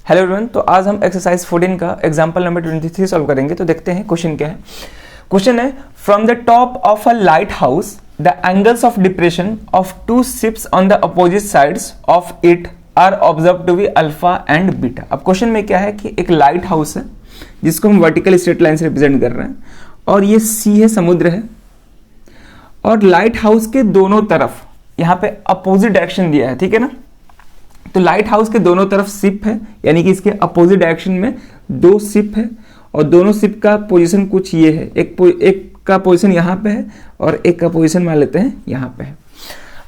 Hello everyone, तो आज हम एक्सरसाइज 14 का एग्जांपल नंबर 23 सॉल्व करेंगे। तो देखते हैं क्वेश्चन क्या है। क्वेश्चन है, from the top of a lighthouse the angles of depression of two ships on the opposite sides of it are observe to be alpha and beta. अब question में क्या है कि एक लाइट हाउस है जिसको हम वर्टिकल स्ट्रेट लाइन से रिप्रेजेंट कर रहे हैं, और ये सी है, समुद्र है, और लाइट हाउस के दोनों तरफ यहाँ पे अपोजिट डायरेक्शन दिया है, ठीक है ना। तो लाइट हाउस के दोनों तरफ शिप है, यानी कि इसके अपोजिट डायरेक्शन में दो शिप है, और दोनों शिप का पोजीशन कुछ ये है, एक का पोजीशन यहाँ पे है और एक का पोजीशन मान लेते हैं यहाँ पे है।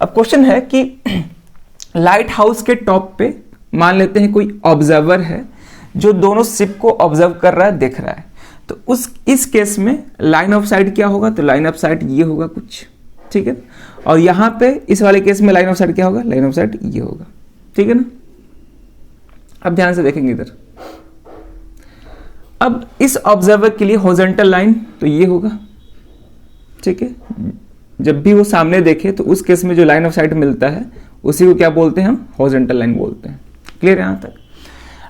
अब क्वेश्चन है कि लाइट हाउस के टॉप पे मान लेते हैं कोई ऑब्जर्वर है जो दोनों शिप को ऑब्जर्व कर रहा है, देख रहा है। तो इस केस में लाइन ऑफ साइट क्या होगा, तो लाइन ऑफ साइट ये होगा कुछ, ठीक है। और यहाँ पे इस वाले केस में लाइन ऑफ साइट क्या होगा, लाइन ऑफ साइट ये होगा, ठीक है ना। अब ध्यान से देखेंगे इधर। अब इस ऑब्जर्वर के लिए हॉरिजॉन्टल लाइन तो ये होगा, ठीक है। जब भी वो सामने देखे तो उस केस में जो लाइन ऑफ साइट मिलता है उसी को क्या बोलते हैं, हम हॉरिजॉन्टल लाइन बोलते हैं। क्लियर है यहां तक।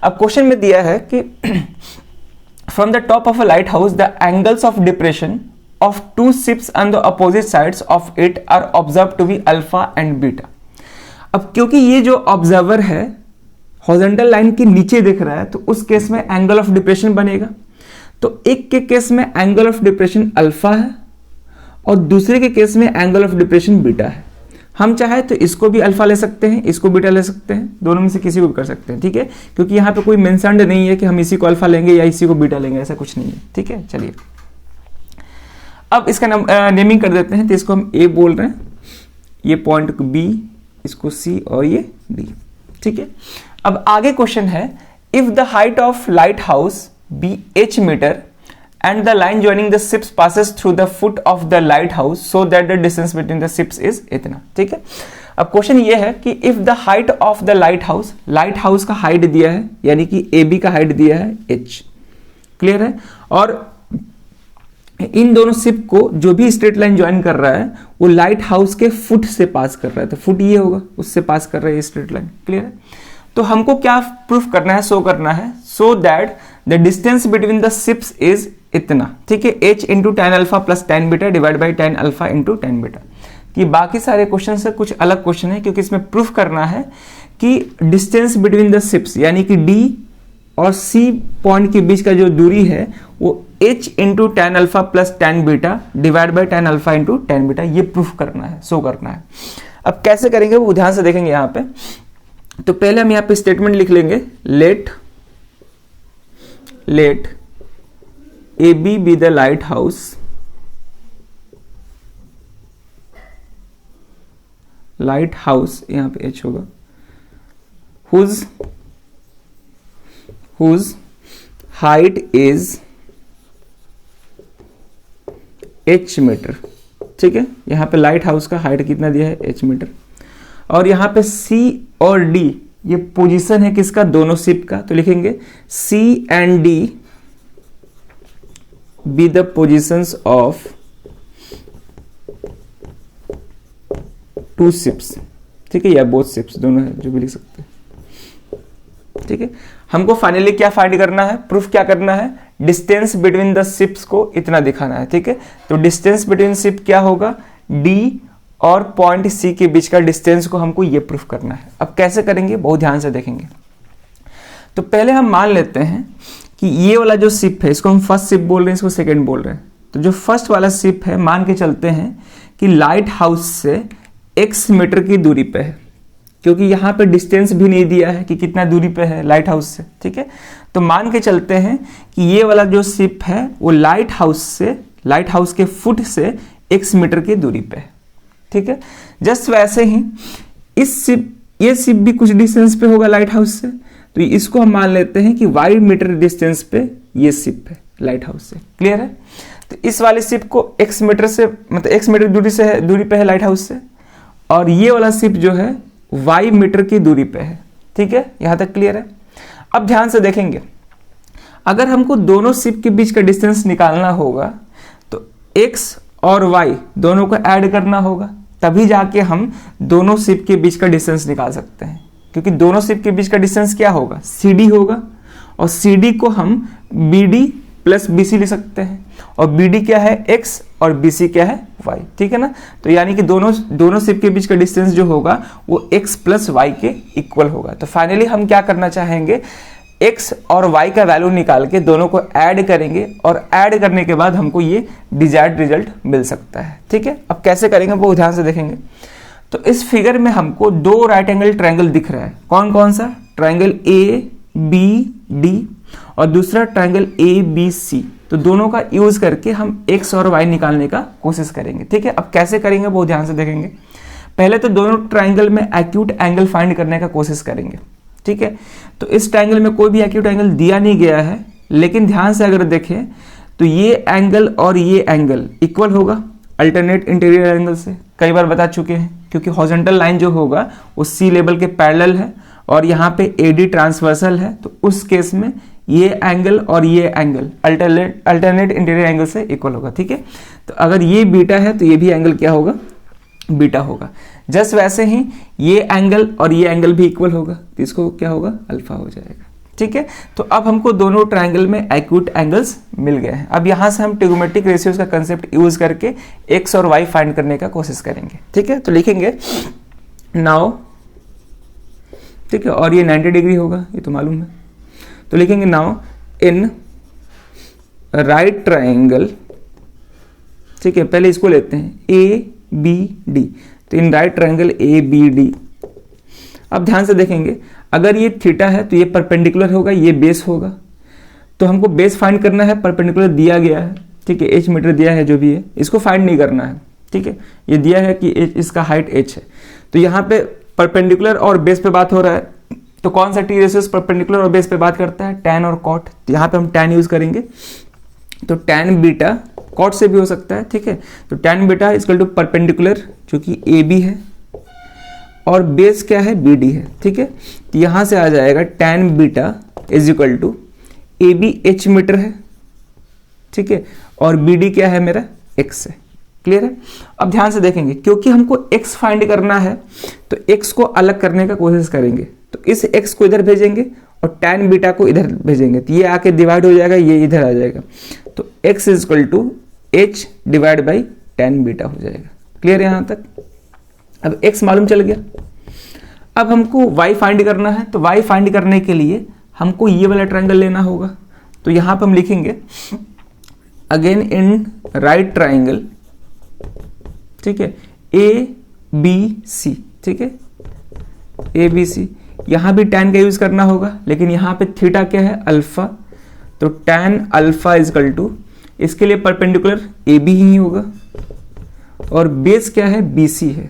अब क्वेश्चन में दिया है कि from the top of a lighthouse the angles of depression of two ships on the opposite sides of it are observe to be alpha and beta. अब क्योंकि ये जो ऑब्जर्वर है हॉरिजॉन्टल लाइन के नीचे दिख रहा है, तो उस केस में एंगल ऑफ डिप्रेशन बनेगा। तो एक के केस में एंगल ऑफ डिप्रेशन अल्फा है और दूसरे के केस में एंगल ऑफ डिप्रेशन बीटा है। हम चाहे तो इसको भी अल्फा ले सकते हैं, इसको बीटा ले सकते हैं, दोनों में से किसी को भी कर सकते हैं, ठीक है। क्योंकि यहाँ पे कोई मेंशन्ड नहीं है कि हम इसी को अल्फा लेंगे या इसी को बीटा लेंगे, ऐसा कुछ नहीं है, ठीक है। चलिए अब इसका नेमिंग कर देते हैं। तो इसको हम ए बोल रहे हैं, ये पॉइंट को बी, इसको सी और ये डी, ठीक है। अब आगे क्वेश्चन है, if the height of lighthouse be h meter and the line joining the ships passes through the foot of the lighthouse so that the distance between the ships is इतना, ठीक है। अब question ये है कि if the height of the lighthouse का height दिया है, यानी कि ए बी का हाइट दिया है h, क्लियर है। और इन दोनों शिप को जो भी स्ट्रेट लाइन ज्वाइन कर रहा है वो लाइट हाउस के फुट से पास कर रहा है, तो फुट ये होगा, उससे पास कर रहा है ये स्ट्रेट लाइन, क्लियर है। तो हमको क्या प्रूफ करना है, शो करना है, सो that the distance between the ships is इतना, ठीक है। h into tan alpha plus tan beta divide by tan alpha into tan beta. कि बाकी सारे क्वेश्चन से कुछ अलग क्वेश्चन है, क्योंकि इसमें प्रूफ करना है कि डिस्टेंस बिटवीन द शिप्स यानी कि d और c पॉइंट के बीच का जो दूरी है वो h into tan alpha plus tan beta divide by tan alpha into tan beta, ये प्रूफ करना है, शो करना है। अब कैसे करेंगे वो ध्यान से देखेंगे यहाँ पे। तो पहले हम यहाँ पे स्टेटमेंट लिख लेंगे, let A B be the lighthouse, यहाँ पे h होगा, whose height is h meter, ठीक है। यहाँ पे लाइट हाउस का हाइट कितना दिया है, h मीटर। और यहाँ पे C और D ये पोजीशन है किसका, दोनों शिप का। तो लिखेंगे C and D be the positions of two ships, ठीक है, या बोथ शिप्स, दोनों है, जो भी लिख सकते हैं, ठीक है। हमको फाइनली क्या फाइंड करना है, प्रूफ क्या करना है, डिस्टेंस बिटवीन द शिप्स को इतना दिखाना है, ठीक है। तो डिस्टेंस बिटवीन शिप क्या होगा, D और पॉइंट C के बीच का डिस्टेंस को हमको ये प्रूफ करना है। अब कैसे करेंगे बहुत ध्यान से देखेंगे। तो पहले हम मान लेते हैं कि ये वाला जो शिप है इसको हम फर्स्ट शिप बोल रहे हैं, इसको सेकंड बोल रहे हैं। तो जो फर्स्ट वाला शिप है मान के चलते हैं कि लाइट हाउस से x मीटर की दूरी पे है, क्योंकि यहाँ पे डिस्टेंस भी नहीं दिया है कि कितना दूरी पे है लाइट हाउस से, ठीक है। तो मान के चलते हैं कि ये वाला जो शिप है वो लाइट हाउस के फुट से x मीटर की दूरी पे है, ठीक है। जस्ट वैसे ही ये शिप भी कुछ डिस्टेंस पे होगा लाइट हाउस से, तो इसको हम मान लेते हैं कि y मीटर डिस्टेंस पे ये शिप है लाइट हाउस से, क्लियर है। तो इस वाले शिप को x मीटर से, मतलब x मीटर दूरी पे है लाइट हाउस से, और ये वाला शिप जो है y मीटर की दूरी पे है, ठीक है। यहां तक क्लियर है। अब ध्यान से देखेंगे, अगर हमको दोनों शिप के बीच का डिस्टेंस निकालना होगा तो x और y दोनों को ऐड करना होगा, तभी जाके हम दोनों शिप के बीच का डिस्टेंस निकाल सकते हैं, क्योंकि दोनों सिप के बीच का डिस्टेंस क्या होगा, CD होगा, और CD को हम BD प्लस BC लिख सकते हैं, और BD क्या है X और BC क्या है Y, ठीक है ना। तो यानी कि दोनों सिप के बीच का डिस्टेंस जो होगा वो X प्लस Y के इक्वल होगा। तो फाइनली हम क्या करना चाहेंगे, X और Y का वैल्यू निकाल के दोनों को ऐड करेंगे, और ऐड करने के बाद हमको ये डिजायर्ड रिजल्ट मिल सकता है, ठीक है। अब कैसे करेंगे वो ध्यान से देखेंगे। तो इस फिगर में हमको दो राइट एंगल ट्रायंगल दिख रहा है, कौन कौन सा, ट्रायंगल ABD और दूसरा ट्रायंगल ABC। तो दोनों का यूज करके हम X और Y निकालने का कोशिश करेंगे, ठीक है। अब कैसे करेंगे वो ध्यान से देखेंगे। पहले तो दोनों ट्रायंगल में एक्यूट एंगल फाइंड करने का कोशिश करेंगे, ठीक है। तो इस ट्रायंगल में कोई भी एक्यूट एंगल दिया नहीं गया है, लेकिन ध्यान से अगर देखें तो ये एंगल और ये एंगल इक्वल होगा अल्टरनेट इंटीरियर एंगल से, कई बार बता चुके हैं, क्योंकि हॉरिजॉन्टल लाइन जो होगा वो सी लेवल के पैरेलल है और यहाँ पे AD ट्रांसवर्सल है। तो उस केस में ये एंगल और ये एंगल अल्टरनेट इंटीरियर एंगल से इक्वल होगा, ठीक है। तो अगर ये बीटा है तो ये भी एंगल क्या होगा, बीटा होगा। जस्ट वैसे ही ये एंगल और ये एंगल भी इक्वल होगा, तो इसको क्या होगा, अल्फा हो जाएगा, ठीक है। तो अब हमको दोनों ट्रायंगल में एक्यूट एंगल्स मिल गए हैं। अब यहां से हम ट्रिगोमेट्रिक रेशियोज का कंसेप्ट यूज करके X और Y फाइंड करने का कोशिश करेंगे, ठीक है। तो लिखेंगे नाउ, ठीक है, और ये 90 डिग्री होगा, ये तो मालूम है। तो लिखेंगे नाउ इन राइट ट्रायंगल, ठीक है, पहले इसको लेते हैं ABD। तो इन राइट ट्रायंगल ABD, अब ध्यान से देखेंगे, अगर ये थीटा है तो ये परपेंडिकुलर होगा, ये बेस होगा। तो हमको बेस फाइंड करना है, परपेंडिकुलर दिया गया है, ठीक है, H मीटर दिया है, जो भी है इसको फाइंड नहीं करना है, ठीक है। ये दिया है कि इसका हाइट H है। तो यहाँ पे परपेंडिकुलर और बेस पे बात हो रहा है, तो कौन सा टी रेशियो परपेंडिकुलर और बेस पे बात करता है, tan और cot। तो यहाँ पे हम tan यूज करेंगे, तो tan बीटा cot से भी हो सकता है, ठीक है। तो tan beta equal to perpendicular जो कि AB है और बेस क्या है, BD है, ठीक है। तो यहाँ से आ जाएगा tan beta is equal to AB H meter है, ठीक है, और BD क्या है मेरा, X है। क्लियर है। अब ध्यान से देखेंगे, क्योंकि हमको X फाइंड करना है तो X को अलग करने का कोशिश करेंगे। तो इस X को इधर भेजेंगे और tan बीटा को इधर भेजेंगे, तो ये आके डिवाइड हो जाएगा, ये इधर आ जाएगा। तो X is equal to H divide by tan beta हो जाएगा। क्लियर है यहाँ तक। अब X मालूम चल गया। अब हमको Y फाइंड करना है, तो Y फाइंड करने के लिए हमको ये वाला ट्रायंगल लेना होगा। तो यहाँ पर हम लिखेंगे अगेन इन राइट ट्रायंगल, ठीक है, ABC, ठीक है, ABC। यहां भी tan का यूज करना होगा, लेकिन यहां पे थीटा क्या है, अल्फा। तो tan alpha is equal to, इसके लिए परपेंडिकुलर AB ही होगा और बेस क्या है, BC है,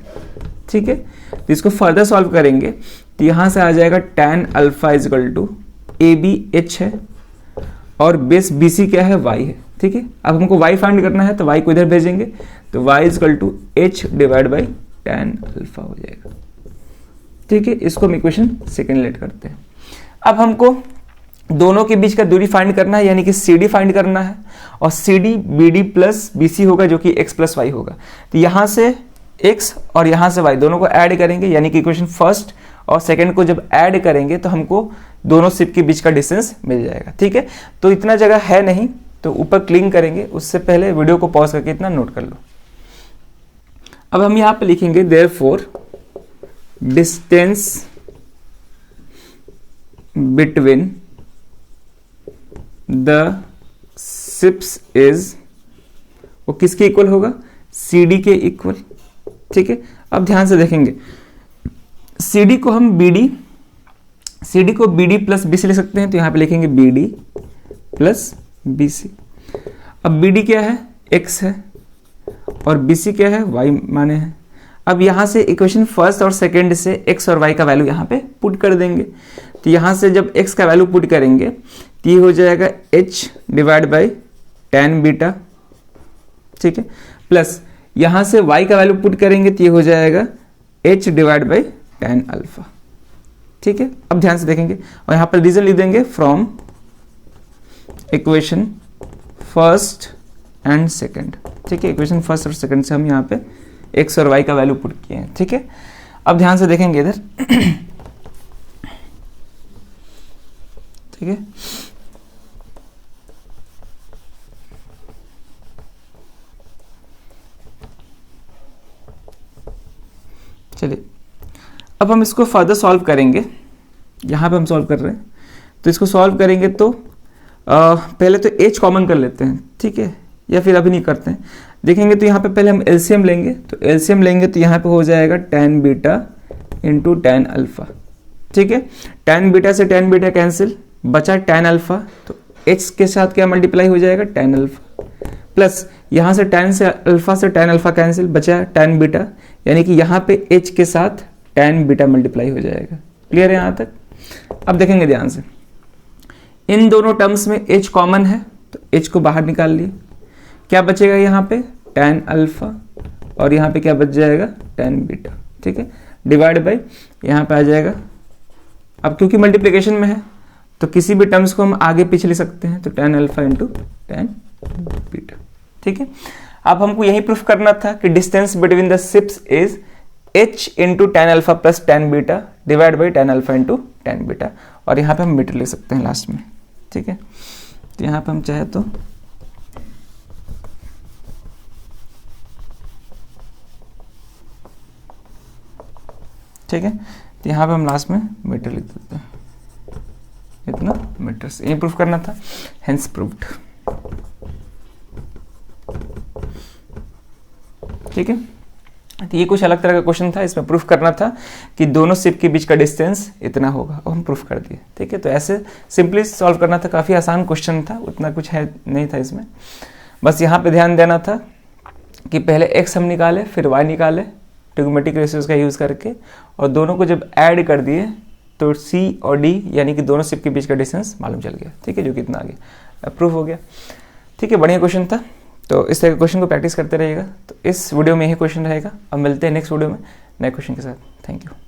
ठीक है। तो इसको फर्दर सॉल्व करेंगे तो यहां से आ जाएगा tan alpha is equal to AB H है और बेस BC क्या है, Y है, ठीक है। अब हमको Y फाइंड करना है, तो Y को इधर भेजेंगे, तो Y is equal to H divide by tan alpha हो जाएगा, ठीक है। इसको हम इक्वेशन सेकेंड लेट करते हैं। अब हमको दोनों के बीच का दूरी फाइंड करना है, यानी कि CD फाइंड करना है, और CD BD प्लस BC होगा जो कि X प्लस Y होगा। तो यहां से X और यहां से Y दोनों को ऐड करेंगे, यानी कि इक्वेशन फर्स्ट और सेकंड को जब ऐड करेंगे तो हमको दोनों सिप के बीच का डिस्टेंस मिल जाएगा, ठीक है। तो इतना जगह है नहीं, तो ऊपर क्लिक करेंगे, उससे पहले वीडियो को पॉज करके इतना नोट कर लो। अब हम यहां पे लिखेंगे therefore distance between the ships is, वो किसके इक्वल होगा, CD के इक्वल, ठीक है। अब ध्यान से देखेंगे, CD को BD प्लस BC लिख सकते हैं, तो यहां पे लिखेंगे BD प्लस BC। अब BD क्या है, X है और BC क्या है, Y माने है। अब यहां से इक्वेशन फर्स्ट और सेकंड से X और Y का वैल्यू यहां पे पुट कर देंगे। तो यहां से जब X का वैल्यू पुट करेंगे तो ये हो जाएगा H divide by tan beta, ठीक है, प्लस यहां से Y का वैल्यू पुट करेंगे तो ये हो जाएगा H divide by tan alpha, ठीक है। अब ध्यान से देखेंगे और यहां पर रीजन लिख देंगे from equation first and second, ठीक है। इक्वेशन फर्स्ट और सेकंड से हम यहाँ पे X और Y का वैल्यू पुट किए हैं, ठीक है। अब ध्यान से देखेंगे इधर ठीक है। चलिए अब हम इसको फर्दर सॉल्व करेंगे। यहाँ पे हम सॉल्व कर रहे हैं, तो इसको सॉल्व करेंगे तो पहले तो h कॉमन कर लेते हैं, ठीक है, या फिर अभी नहीं करते हैं, देखेंगे तो यहाँ पे पहले हम एलसीएम लेंगे। तो एलसीएम लेंगे तो यहाँ पे हो जाएगा tan beta into tan alpha, ठीक है। tan बीटा से tan बीटा कैंसिल, बचा tan अल्फा, तो h के साथ क्या मल्टीप्लाई हो जाएगा tan अल्फा, प्लस यहाँ से tan अल्फा कैंसिल, बचा tan बीटा, यानी कि यहाँ पे h के साथ tan बीटा मल्टीप्लाई हो जाएगा। क्लियर है यहाँ तक? अब देखेंगे ध्यान से, इन दोनों टर्म्स में h कॉमन है तो h को बाहर निकाल लिए, क्या बचेगा यहाँ पे tan अल्फा, और यहाँ पे क्या बच जाएगा tan बीटा, ठीक है, डिवाइड बाय यहाँ पे आ जाएगा। अब क्योंकि मल्टीप्लिकेशन में है तो किसी भी टर्म्स को हम आगे पीछे ले सकते हैं, तो tan alpha into tan beta, ठीक है। अब हमको यही प्रूफ करना था कि distance between the ships is h into tan alpha plus tan beta divide by tan alpha into tan beta, और यहाँ पे हम मीटर ले सकते हैं लास्ट में, ठीक है। तो यहाँ पे हम चाहे तो ठीक है, तो यहाँ पे हम लास्ट में मीटर लिख देते हैं, इतना मीटर से ये प्रूफ करना था, हेंस प्रूव्ड, ठीक है। तो ये कुछ अलग तरह का क्वेश्चन था, इसमें प्रूफ करना था कि दोनों शिप के बीच का डिस्टेंस इतना होगा, और हम प्रूफ कर दिए, ठीक है। तो ऐसे सिंपली सॉल्व करना था, काफ़ी आसान क्वेश्चन था, उतना कुछ है नहीं था इसमें। बस यहाँ पे ध्यान देना था कि पहले x हम निकाले फिर y निकाले ट्रिग्नोमेट्रिक रेशियोज का यूज़ करके, और दोनों को जब ऐड कर दिए तो c और d यानी कि दोनों शिप के बीच का डिस्टेंस मालूम चल गया, ठीक है, जो कितना आ गया, प्रूफ हो गया, ठीक है। बढ़िया क्वेश्चन था, तो इस तरह के क्वेश्चन को प्रैक्टिस करते रहिएगा। तो इस वीडियो में यही क्वेश्चन रहेगा, अब मिलते हैं नेक्स्ट वीडियो में नए क्वेश्चन के साथ। Thank you.